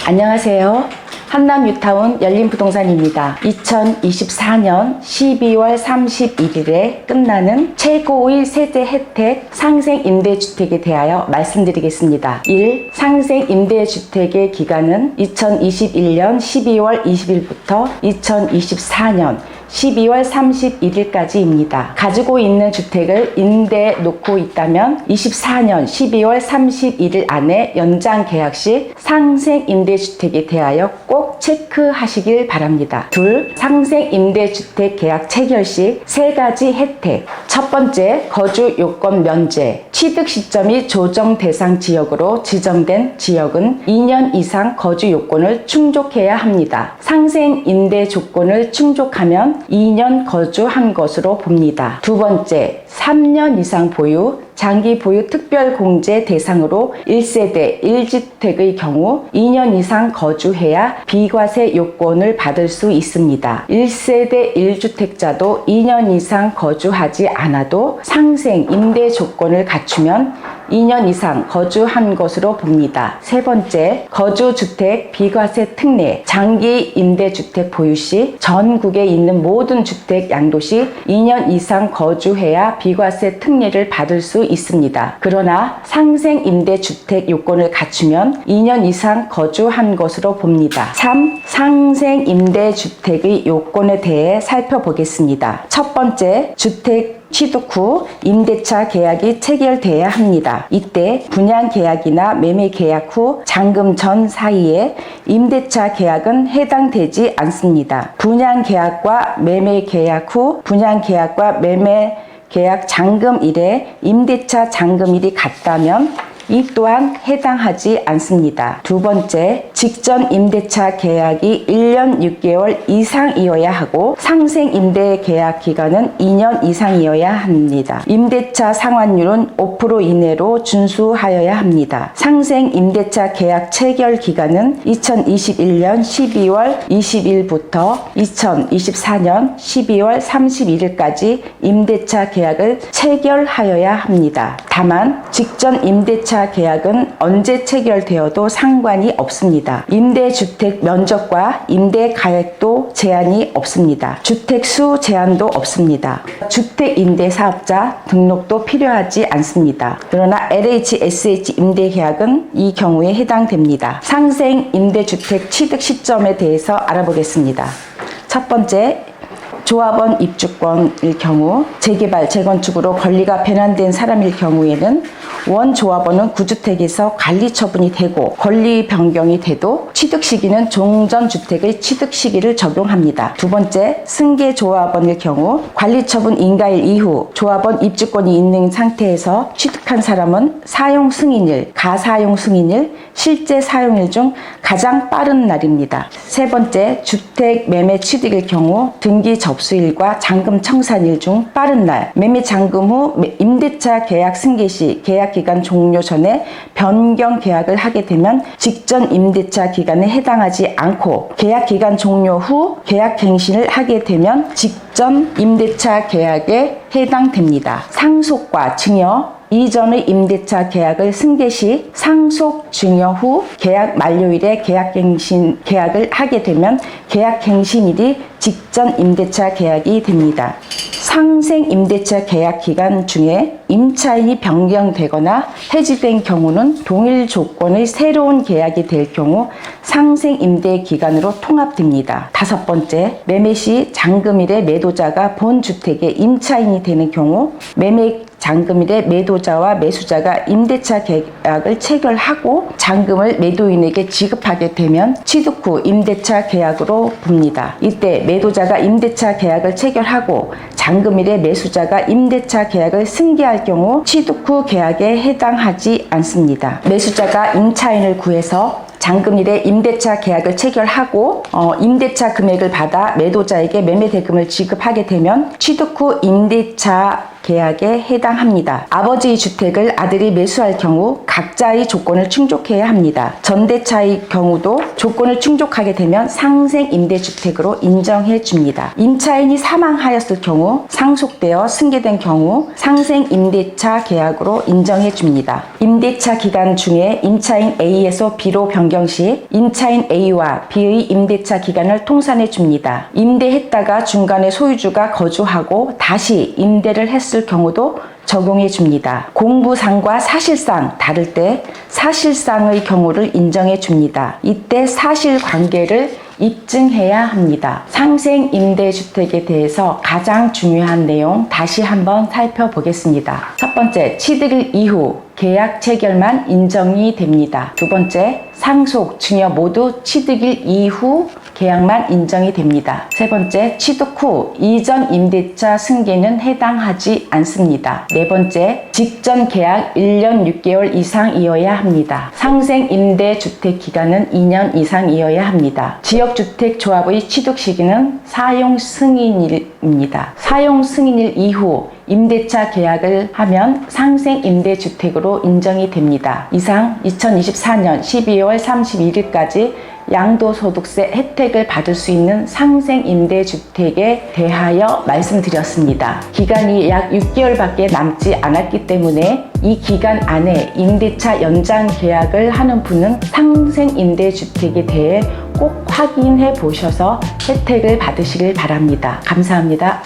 안녕하세요. 한남뉴타운 열린부동산입니다. 2024년 12월 31일에 끝나는 최고의 세제 혜택 상생임대주택에 대하여 말씀드리겠습니다. 1. 상생임대주택의 기간은 2021년 12월 20일부터 2024년 12월 31일까지입니다. 가지고 있는 주택을 임대에 놓고 있다면 24년 12월 31일 안에 연장 계약 시 상생임대주택에 대하여 꼭 체크하시길 바랍니다. 2. 상생임대주택 계약 체결 시 3가지 혜택. 첫 번째, 거주 요건 면제. 취득 시점이 조정 대상 지역으로 지정된 지역은 2년 이상 거주 요건을 충족해야 합니다. 상생임대 조건을 충족하면 2년 거주한 것으로 봅니다. 두 번째, 3년 이상 보유, 장기 보유 특별공제 대상으로 1세대 1주택의 경우 2년 이상 거주해야 비과세 요건을 받을 수 있습니다. 1세대 1주택자도 2년 이상 거주하지 않아도 상생 임대 조건을 갖추면 2년 이상 거주한 것으로 봅니다. 세 번째, 거주주택 비과세 특례. 장기 임대주택 보유 시 전국에 있는 모든 주택 양도시 2년 이상 거주해야 비과세 특례를 받을 수 있습니다. 그러나 상생 임대주택 요건을 갖추면 2년 이상 거주한 것으로 봅니다. 3. 상생 임대주택의 요건에 대해 살펴보겠습니다. 첫 번째, 주택 취득 후 임대차 계약이 체결돼야 합니다. 이때 분양계약이나 매매계약 후 잔금 전 사이에 임대차 계약은 해당되지 않습니다. 분양계약과 매매계약 후 분양계약과 매매계약 잔금일에 임대차 잔금일이 같다면 이 또한 해당하지 않습니다. 두 번째, 직전 임대차 계약이 1년 6개월 이상이어야 하고 상생 임대 계약 기간은 2년 이상이어야 합니다. 임대차 상환율은 5% 이내로 준수하여야 합니다. 상생 임대차 계약 체결 기간은 2021년 12월 20일부터 2024년 12월 31일까지 임대차 계약을 체결하여야 합니다. 다만 직전 임대차 계약은 언제 체결되어도 상관이 없습니다. 임대주택 면적과 임대 가액도 제한이 없습니다. 주택수 제한도 없습니다. 주택임대사업자 등록도 필요하지 않습니다. 그러나 LHSH 임대계약은 이 경우에 해당됩니다. 상생 임대주택 취득 시점에 대해서 알아보겠습니다. 첫 번째, 조합원 입주권일 경우 재개발, 재건축으로 권리가 변환된 사람일 경우에는 원조합원은 구주택에서 관리 처분이 되고 권리 변경이 돼도 취득 시기는 종전주택의 취득 시기를 적용합니다. 두 번째, 승계조합원일 경우 관리 처분 인가일 이후 조합원 입주권이 있는 상태에서 취득한 사람은 사용 승인일, 가사용 승인일, 실제 사용일 중 가장 빠른 날입니다. 세 번째, 주택 매매 취득일 경우 등기 접수일과 잔금 청산일 중 빠른 날, 매매 잔금 후 임대차 계약 승계 시 계약 기간 종료 전에 변경 계약을 하게 되면 직전 임대차 기간에 해당하지 않고 계약 기간 종료 후 계약 갱신을 하게 되면 직전 임대차 계약에 해당됩니다. 상속과 증여, 이전의 임대차 계약을 승계 시 상속 증여 후 계약 만료일에 계약갱신 계약을 하게 되면 계약갱신일이 직전 임대차 계약이 됩니다. 상생 임대차 계약 기간 중에 임차인이 변경되거나 해지된 경우는 동일 조건의 새로운 계약이 될 경우 상생 임대 기간으로 통합됩니다. 다섯 번째, 매매 시 잔금일에 매도자가 본 주택의 임차인이 되는 경우 매매 잔금일에 매도자와 매수자가 임대차 계약을 체결하고 잔금을 매도인에게 지급하게 되면 취득 후 임대차 계약으로 봅니다. 이때 매도자가 임대차 계약을 체결하고 잔금일에 매수자가 임대차 계약을 승계할 경우 취득 후 계약에 해당하지 않습니다. 매수자가 임차인을 구해서 잔금일에 임대차 계약을 체결하고 임대차 금액을 받아 매도자에게 매매 대금을 지급하게 되면 취득 후 임대차 계약에 해당합니다. 아버지의 주택을 아들이 매수할 경우 각자의 조건을 충족해야 합니다. 전대차의 경우도 조건을 충족하게 되면 상생 임대주택으로 인정해 줍니다. 임차인이 사망하였을 경우 상속되어 승계된 경우 상생 임대차 계약으로 인정해 줍니다. 임대차 기간 중에 임차인 A에서 B로 변경 시 임차인 A와 B의 임대차 기간을 통산해 줍니다. 임대했다가 중간에 소유주가 거주하고 다시 임대를 했을 경우도 적용해 줍니다. 공부상과 사실상 다를 때 사실상의 경우를 인정해 줍니다. 이때 사실관계를 입증해야 합니다. 상생 임대주택에 대해서 가장 중요한 내용 다시 한번 살펴보겠습니다. 첫 번째, 취득일 이후 계약 체결만 인정이 됩니다. 두 번째, 상속, 증여 모두 취득일 이후 계약만 인정이 됩니다. 세 번째, 취득 후 이전 임대차 승계는 해당하지 않습니다. 네 번째, 직전 계약 1년 6개월 이상이어야 합니다. 상생 임대주택 기간은 2년 이상이어야 합니다. 지역주택조합의 취득 시기는 사용 승인일입니다. 사용 승인일 이후 임대차 계약을 하면 상생 임대주택으로 인정이 됩니다. 이상 2024년 12월 31일까지 양도소득세 혜택을 받을 수 있는 상생 임대주택에 대하여 말씀드렸습니다. 기간이 약 6개월밖에 남지 않았기 때문에 이 기간 안에 임대차 연장 계약을 하는 분은 상생 임대주택에 대해 꼭 확인해 보셔서 혜택을 받으시길 바랍니다. 감사합니다.